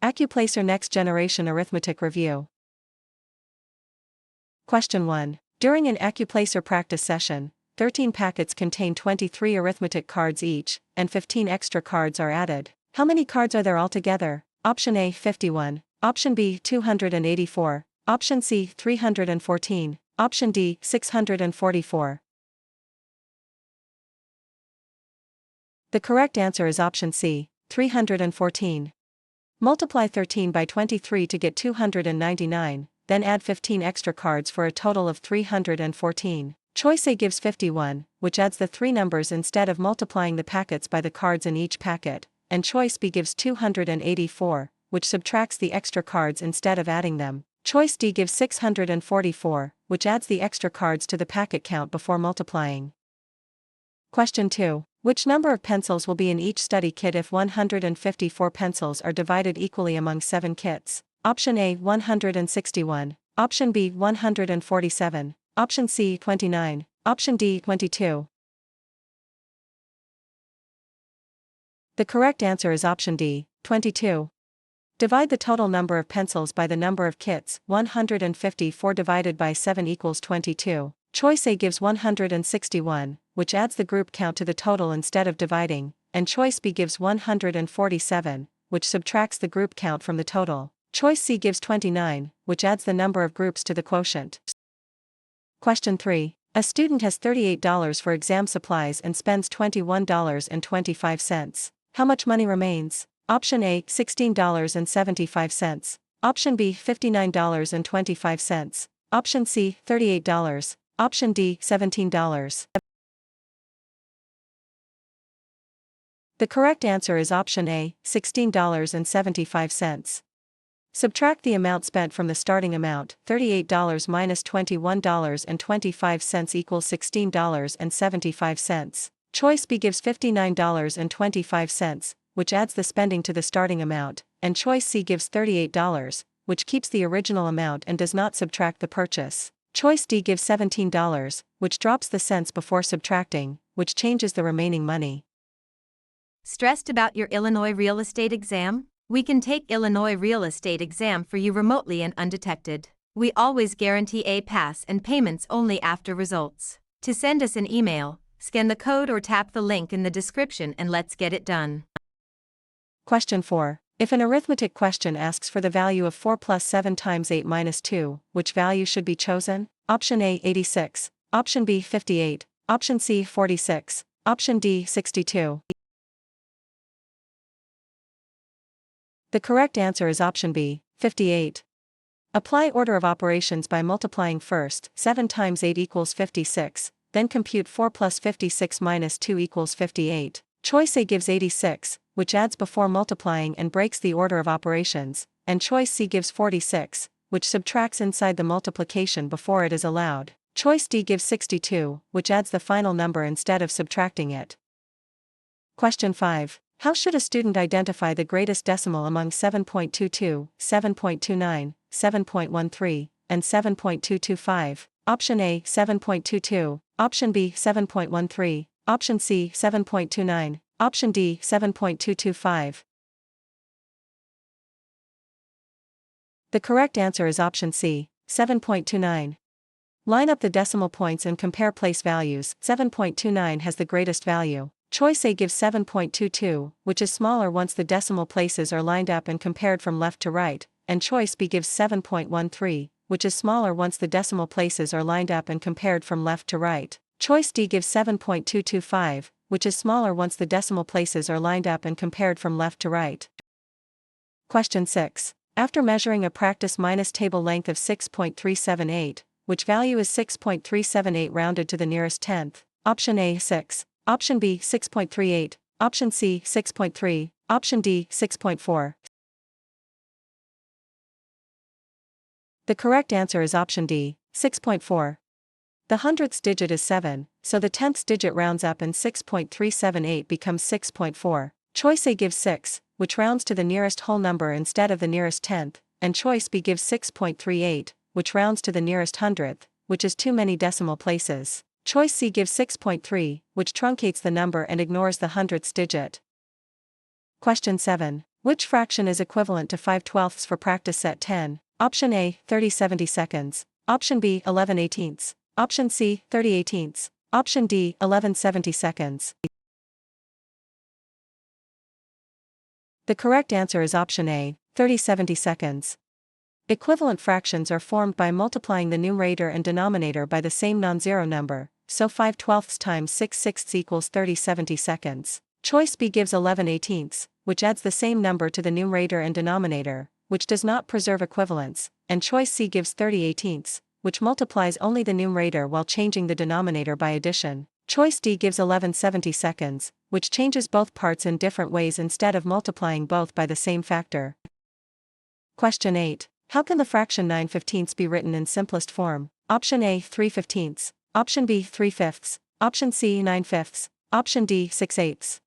ACCUPLACER Next Generation Arithmetic Review. Question 1. During an ACCUPLACER practice session, 13 packets contain 23 arithmetic cards each, and 15 extra cards are added. How many cards are there altogether? Option A 51, Option B 284, Option C 314, Option D 644. The correct answer is Option C, 314. Multiply 13 by 23 to get 299, then add 15 extra cards for a total of 314. Choice A gives 51, which adds the three numbers instead of multiplying the packets by the cards in each packet, and choice B gives 284, which subtracts the extra cards instead of adding them. Choice D gives 644, which adds the extra cards to the packet count before multiplying. Question 2. Which number of pencils will be in each study kit if 154 pencils are divided equally among 7 kits? Option A 161, Option B 147, Option C 29, Option D 22. The correct answer is Option D, 22. Divide the total number of pencils by the number of kits. 154 divided by 7 equals 22. Choice A gives 161, which adds the group count to the total instead of dividing, and choice B gives 147, which subtracts the group count from the total. Choice C gives 29, which adds the number of groups to the quotient. Question 3. A student has $38 for exam supplies and spends $21.25. How much money remains? Option A, $16.75. Option B, $59.25. Option C, $38. Option D, $17. The correct answer is Option A, $16.75. Subtract the amount spent from the starting amount. $38 minus $21.25 equals $16.75. Choice B gives $59.25, which adds the spending to the starting amount, and choice C gives $38, which keeps the original amount and does not subtract the purchase. Choice D gives $17, which drops the cents before subtracting, which changes the remaining money. Stressed about your Illinois real estate exam? We can take Illinois real estate exam for you remotely and undetected. We always guarantee a pass and payments only after results. To send us an email, scan the code or tap the link in the description and let's get it done. Question 4. If an arithmetic question asks for the value of 4 plus 7 times 8 minus 2, which value should be chosen? Option A 86, Option B 58, Option C 46, Option D 62. The correct answer is Option B, 58. Apply order of operations by multiplying first. 7 times 8 equals 56, then compute 4 plus 56 minus 2 equals 58. Choice A gives 86, which adds before multiplying and breaks the order of operations, and choice C gives 46, which subtracts inside the multiplication before it is allowed. Choice D gives 62, which adds the final number instead of subtracting it. Question 5. How should a student identify the greatest decimal among 7.22, 7.29, 7.13, and 7.225? Option A 7.22, Option B 7.13, Option C 7.29, Option D 7.225. The correct answer is Option C, 7.29. Line up the decimal points and compare place values. 7.29 has the greatest value. Choice A gives 7.22, which is smaller once the decimal places are lined up and compared from left to right, and choice B gives 7.13, which is smaller once the decimal places are lined up and compared from left to right. Choice D gives 7.225, which is smaller once the decimal places are lined up and compared from left to right. Question 6. After measuring a practice minus table length of 6.378, which value is 6.378 rounded to the nearest tenth? Option A 6, Option B 6.38, Option C 6.3, Option D 6.4. The correct answer is Option D, 6.4. The hundredths digit is 7, so the tenths digit rounds up and 6.378 becomes 6.4. Choice A gives 6, which rounds to the nearest whole number instead of the nearest tenth, and choice B gives 6.38, which rounds to the nearest hundredth, which is too many decimal places. Choice C gives 6.3, which truncates the number and ignores the hundredths digit. Question 7. Which fraction is equivalent to 5/12 for practice set 10? Option A, 30/70 seconds. Option B, 11/18. Option C, 30/18. Option D, 11/70 seconds. The correct answer is option A, 30/70 seconds. Equivalent fractions are formed by multiplying the numerator and denominator by the same non-zero number, so 5/12 times 6/6 equals 30/70 seconds. Choice B gives 11/18, which adds the same number to the numerator and denominator, which does not preserve equivalence, and choice C gives 30/18, which multiplies only the numerator while changing the denominator by addition. Choice D gives 11/70 seconds, which changes both parts in different ways instead of multiplying both by the same factor. Question 8. How can the fraction 9/15 be written in simplest form? Option A, 3/15. Option B, 3/5. Option C, 9/5. Option D, 6/8.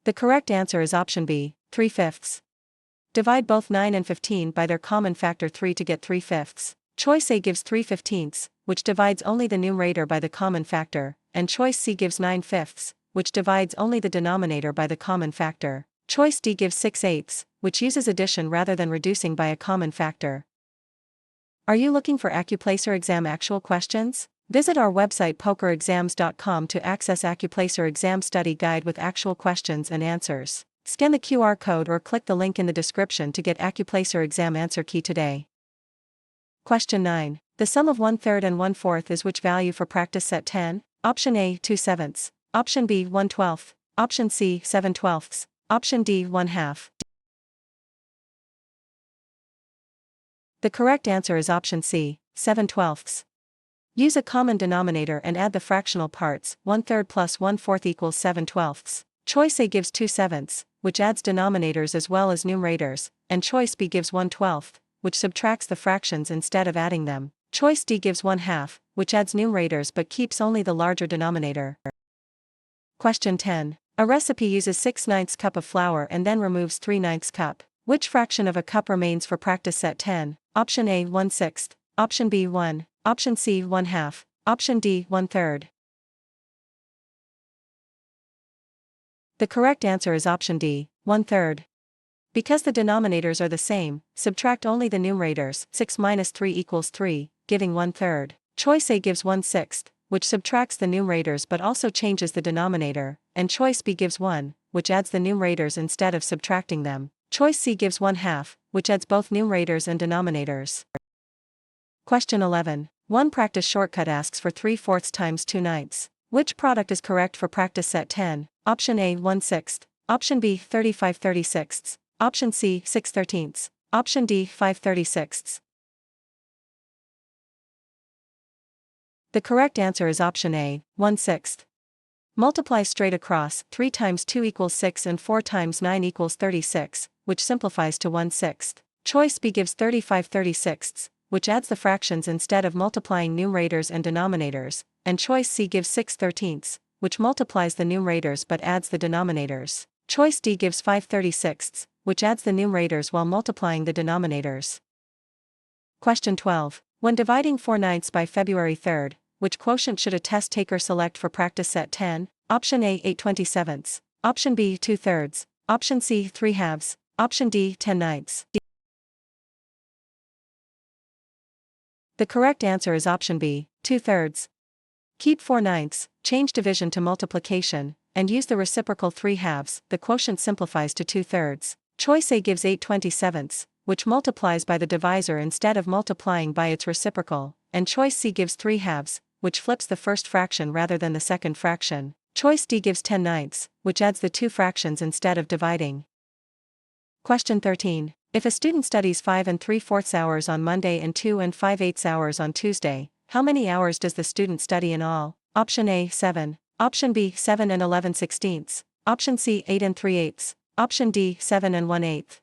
The correct answer is option B, 3/5. Divide both 9 and 15 by their common factor 3 to get 3/5. Choice A gives 3/15, which divides only the numerator by the common factor, and choice C gives 9/5, which divides only the denominator by the common factor. Choice D gives 6/8, which uses addition rather than reducing by a common factor. Are you looking for ACCUPLACER exam actual questions? Visit our website pokerexams.com to access ACCUPLACER exam study guide with actual questions and answers. Scan the QR code or click the link in the description to get ACCUPLACER exam answer key today. Question 9. The sum of 1/3 and 1/4 is which value for practice set 10? Option A, 2/7. Option B, 1/12. Option C, 7/12. Option D, 1/2. The correct answer is option C, 7/12. Use a common denominator and add the fractional parts. 1/3 plus 1/4 equals 7/12. Choice A gives 2/7, which adds denominators as well as numerators, and choice B gives 1/12, which subtracts the fractions instead of adding them. Choice D gives 1/2, which adds numerators but keeps only the larger denominator. Question 10. A recipe uses 6/9 cup of flour and then removes 3/9 cup. Which fraction of a cup remains for practice set 10? Option A, 1/6. Option B, 1. Option C, 1/2. Option D, 1/3. The correct answer is option D, 1/3. Because the denominators are the same, subtract only the numerators. 6 minus 3 equals 3, giving 1/3. Choice A gives 1/6, which subtracts the numerators but also changes the denominator, and choice B gives 1, which adds the numerators instead of subtracting them. Choice C gives 1/2, which adds both numerators and denominators. Question 11. One practice shortcut asks for 3/4 times 2/9. Which product is correct for practice set 10? Option A, 1/6. Option B, 35/36. Option C, 6/13. Option D, 5/36. The correct answer is option A, 1/6. Multiply straight across. 3 times 2 equals 6 and 4 times 9 equals 36, which simplifies to 1/6. Choice B gives 35/36, which adds the fractions instead of multiplying numerators and denominators, and choice C gives 6/13, which multiplies the numerators but adds the denominators. Choice D gives 5/36, which adds the numerators while multiplying the denominators. Question 12. When dividing 4/9 by February 3rd, which quotient should a test taker select for practice set 10? Option A, 8/27. Option B, 2/3. Option C, 3/2. Option D, 10/9. The correct answer is option B, 2/3. Keep 4/9, change division to multiplication, and use the reciprocal 3/2. The quotient simplifies to 2/3. Choice A gives 8/27, which multiplies by the divisor instead of multiplying by its reciprocal, and choice C gives 3/2, which flips the first fraction rather than the second fraction. Choice D gives 10/9, which adds the two fractions instead of dividing. Question 13. If a student studies 5 3/4 hours on Monday and 2 5/8 hours on Tuesday, how many hours does the student study in all? Option A, 7. Option B, 7 11/16. Option C, 8 3/8. Option D, 7 1/8.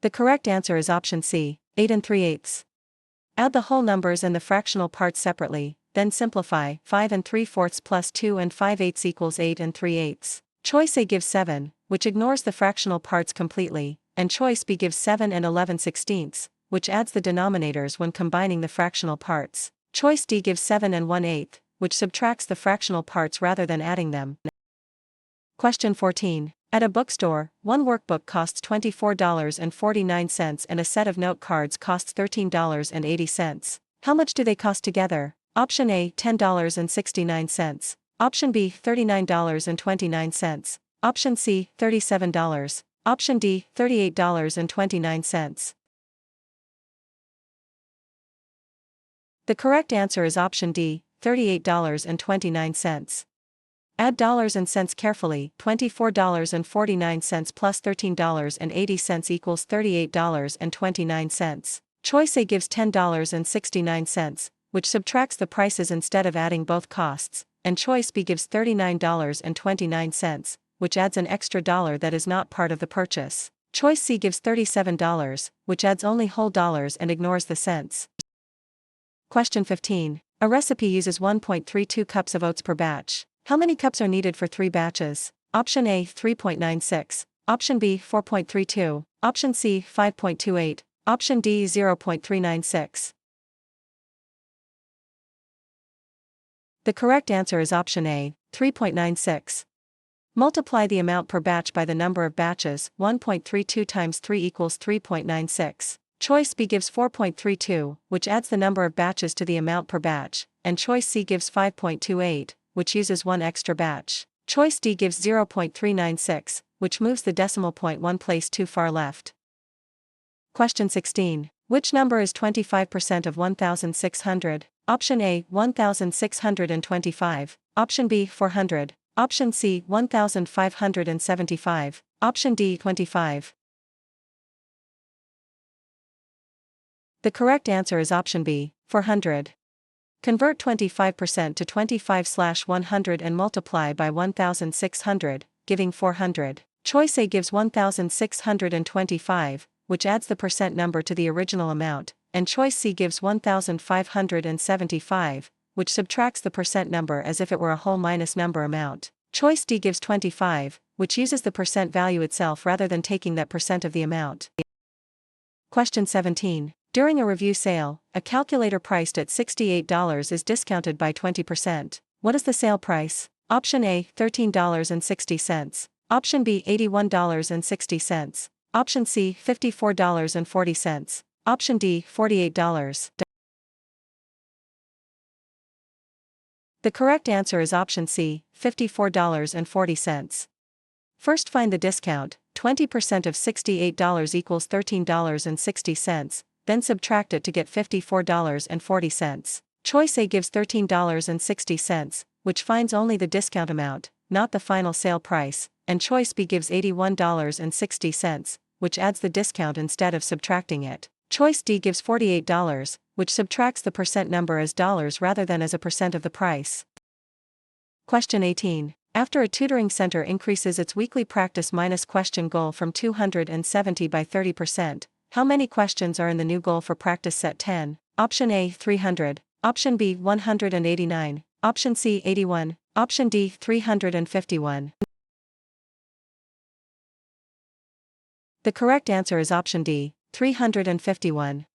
The correct answer is option C, 8 3/8. Add the whole numbers and the fractional parts separately, then simplify. 5 3/4 plus 2 5/8 equals 8 3/8. Choice A gives 7, which ignores the fractional parts completely, and choice B gives 7 11/16, which adds the denominators when combining the fractional parts. Choice D gives 7 1/8, which subtracts the fractional parts rather than adding them. Question 14. At a bookstore, one workbook costs $24.49 and a set of note cards costs $13.80. How much do they cost together? Option A, $10.69. Option B, $39.29. Option C, $37. Option D, $38.29. The correct answer is option D, $38.29. Add dollars and cents carefully. $24.49 plus $13.80 equals $38.29. Choice A gives $10.69, which subtracts the prices instead of adding both costs, and choice B gives $39.29, which adds an extra dollar that is not part of the purchase. Choice C gives $37, which adds only whole dollars and ignores the cents. Question 15. A recipe uses 1.32 cups of oats per batch. How many cups are needed for 3 batches? Option A, 3.96. Option B, 4.32. Option C, 5.28. Option D, 0.396. The correct answer is option A, 3.96. Multiply the amount per batch by the number of batches. 1.32 times 3 equals 3.96. Choice B gives 4.32, which adds the number of batches to the amount per batch, and choice C gives 5.28, which uses one extra batch. Choice D gives 0.396, which moves the decimal point one place too far left. Question 16. Which number is 25% of 1,600? Option A, 1,625. Option B, 400. Option C, 1,575. Option D, 25. The correct answer is option B, 400. Convert 25% to 25/100 and multiply by 1,600, giving 400. Choice A gives 1,625, which adds the percent number to the original amount, and choice C gives 1,575, which subtracts the percent number as if it were a whole minus number amount. Choice D gives 25, which uses the percent value itself rather than taking that percent of the amount. Question 17. During a review sale, a calculator priced at $68 is discounted by 20%. What is the sale price? Option A, $13.60. Option B, $81.60. Option C, $54.40. Option D, $48. The correct answer is option C, $54.40. First find the discount. 20% of $68 equals $13.60. Then subtract it to get $54.40. Choice A gives $13.60, which finds only the discount amount, not the final sale price, and choice B gives $81.60, which adds the discount instead of subtracting it. Choice D gives $48, which subtracts the percent number as dollars rather than as a percent of the price. Question 18. After a tutoring center increases its weekly practice minus question goal from 270 by 30%, how many questions are in the new goal for practice set 10? Option A, 300. Option B, 189. Option C, 81. Option D, 351. The correct answer is option D, 351.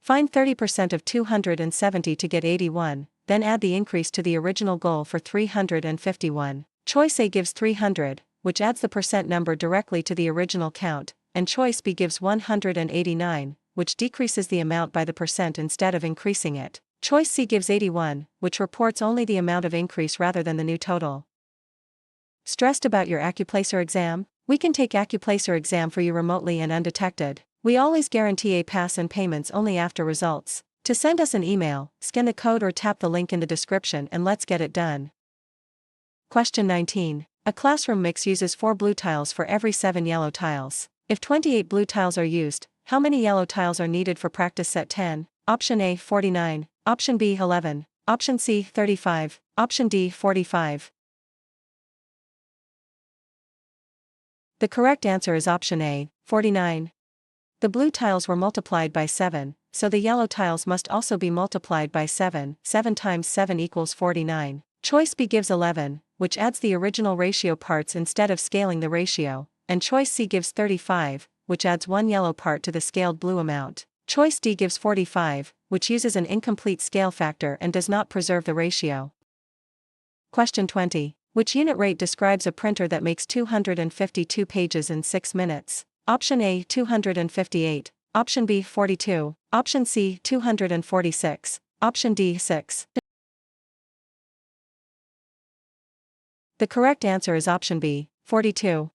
Find 30% of 270 to get 81, then add the increase to the original goal for 351. Choice A gives 300, which adds the percent number directly to the original count, and choice B gives 189, which decreases the amount by the percent instead of increasing it. Choice C gives 81, which reports only the amount of increase rather than the new total. Stressed about your ACCUPLACER exam? We can take ACCUPLACER exam for you remotely and undetected. We always guarantee a pass and payments only after results. To send us an email, scan the code or tap the link in the description and let's get it done. Question 19. A classroom mix uses 4 blue tiles for every 7 yellow tiles. If 28 blue tiles are used, how many yellow tiles are needed for practice set 10? Option A, 49. Option B, 11. Option C, 35. Option D, 45. The correct answer is option A, 49. The blue tiles were multiplied by 7, so the yellow tiles must also be multiplied by 7. 7 times 7 equals 49. Choice B gives 11, which adds the original ratio parts instead of scaling the ratio, and choice C gives 35, which adds one yellow part to the scaled blue amount. Choice D gives 45, which uses an incomplete scale factor and does not preserve the ratio. Question 20. Which unit rate describes a printer that makes 252 pages in 6 minutes? Option A, 258. Option B, 42. Option C, 246. Option D, 6. The correct answer is option B, 42.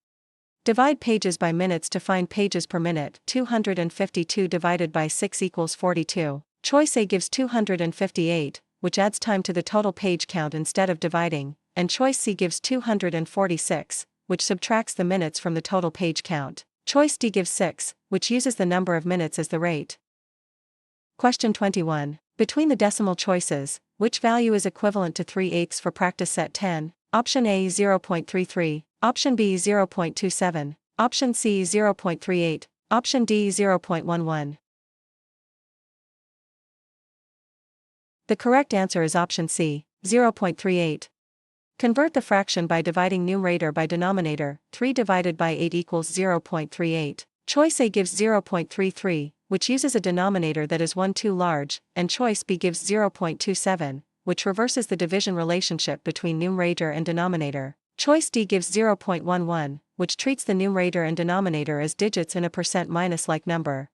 Divide pages by minutes to find pages per minute. 252 divided by 6 equals 42. Choice A gives 258, which adds time to the total page count instead of dividing, and choice C gives 246, which subtracts the minutes from the total page count. Choice D gives 6, which uses the number of minutes as the rate. Question 21. Between the decimal choices, which value is equivalent to 3/8 for practice set 10? Option A 0.33, option B 0.27, option C 0.38, option D 0.11. The correct answer is option C, 0.38. Convert the fraction by dividing numerator by denominator. 3 divided by 8 equals 0.38. Choice A gives 0.33, which uses a denominator that is 1 too large, and choice B gives 0.27, which reverses the division relationship between numerator and denominator. Choice D gives 0.11, which treats the numerator and denominator as digits in a percent minus-like number.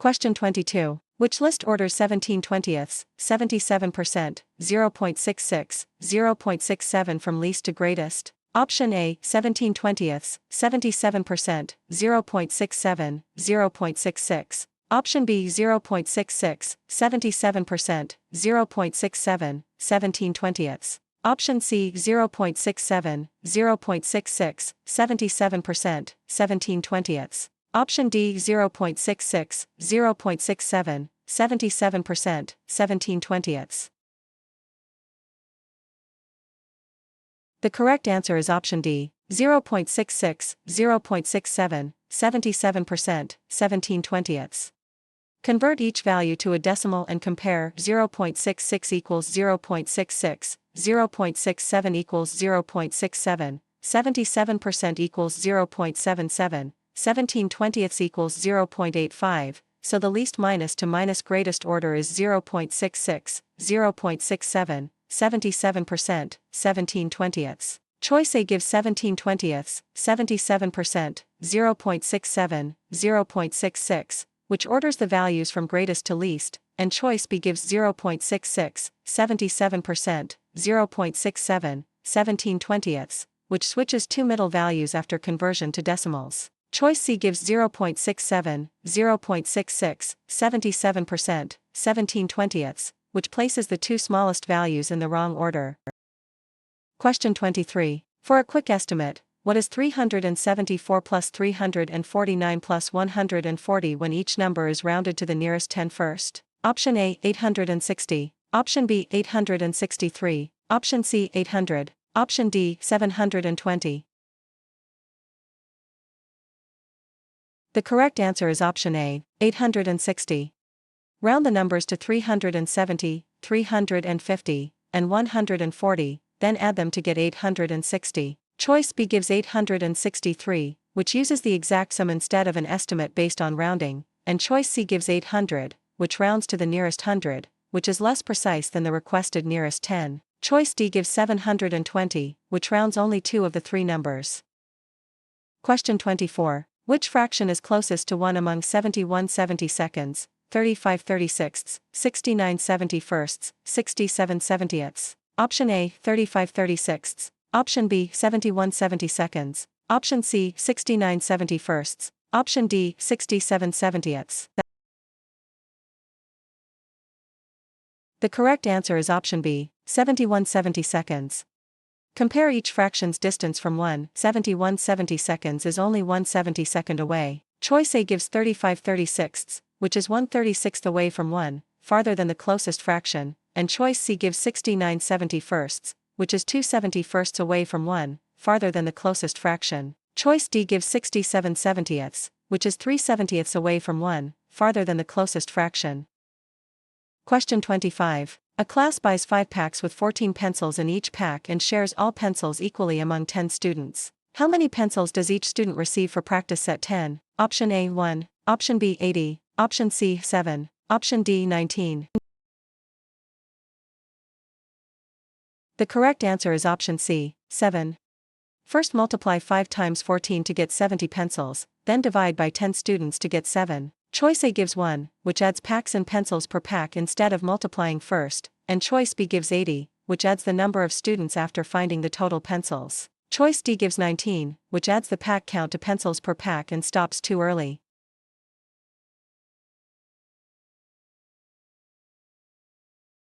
Question 22. Which list orders 17/20ths, 77%, 0.66, 0.67 from least to greatest? Option A, 17/20ths, 77%, 0.67, 0.66. Option B, 0.66, 77%, 0.67, 17/20ths. Option C, 0.67, 0.66, 77%, 17/20ths. Option D, 0.66, 0.67, 77%, 17/20ths. The correct answer is option D, 0.66, 0.67, 77%, 17/20ths. Convert each value to a decimal and compare. 0.66 equals 0.66, 0.67 equals 0.67, 77% equals 0.77, 17/20ths equals 0.85, so the least minus to minus greatest order is 0.66, 0.67, 77%, 17/20ths. Choice A gives 17/20ths, 77%, 0.67, 0.66, which orders the values from greatest to least, and choice B gives 0.66, 77%, 0.67, 17/20ths, which switches two middle values after conversion to decimals. Choice C gives 0.67, 0.66, 77%, 17/20ths, which places the two smallest values in the wrong order. Question 23. For a quick estimate, what is 374 plus 349 plus 140 when each number is rounded to the nearest 10 first? Option A, 860, option B, 863, option C, 800, option D, 720. The correct answer is option A, 860. Round the numbers to 370, 350, and 140, then add them to get 860. Choice B gives 863, which uses the exact sum instead of an estimate based on rounding, and choice C gives 800, which rounds to the nearest 100, which is less precise than the requested nearest 10. Choice D gives 720, which rounds only two of the three numbers. Question 24. Which fraction is closest to 1 among 71 70-seconds, 35 36ths, 69 71sts, 67 70ths? Option A, 35 36ths, option B, 71 70-seconds, option C, 69 71sts, option D, 67 70ths. The correct answer is option B, 71 70-seconds. Compare each fraction's distance from 1. 71 70-seconds is only 1 70-second away. Choice A gives 35 36ths, which is 1 36th away from 1, farther than the closest fraction, and choice C gives 69 71sts, which is 2 71sts away from 1, farther than the closest fraction. Choice D gives 67 70ths, which is 3 70ths away from 1, farther than the closest fraction. Question 25. A class buys 5 packs with 14 pencils in each pack and shares all pencils equally among 10 students. How many pencils does each student receive for practice set 10? Option A, 1, option B, 80, option C, 7, option D, 19. The correct answer is option C, 7. First multiply 5 times 14 to get 70 pencils, then divide by 10 students to get 7. Choice A gives 1, which adds packs and pencils per pack instead of multiplying first, and choice B gives 80, which adds the number of students after finding the total pencils. Choice D gives 19, which adds the pack count to pencils per pack and stops too early.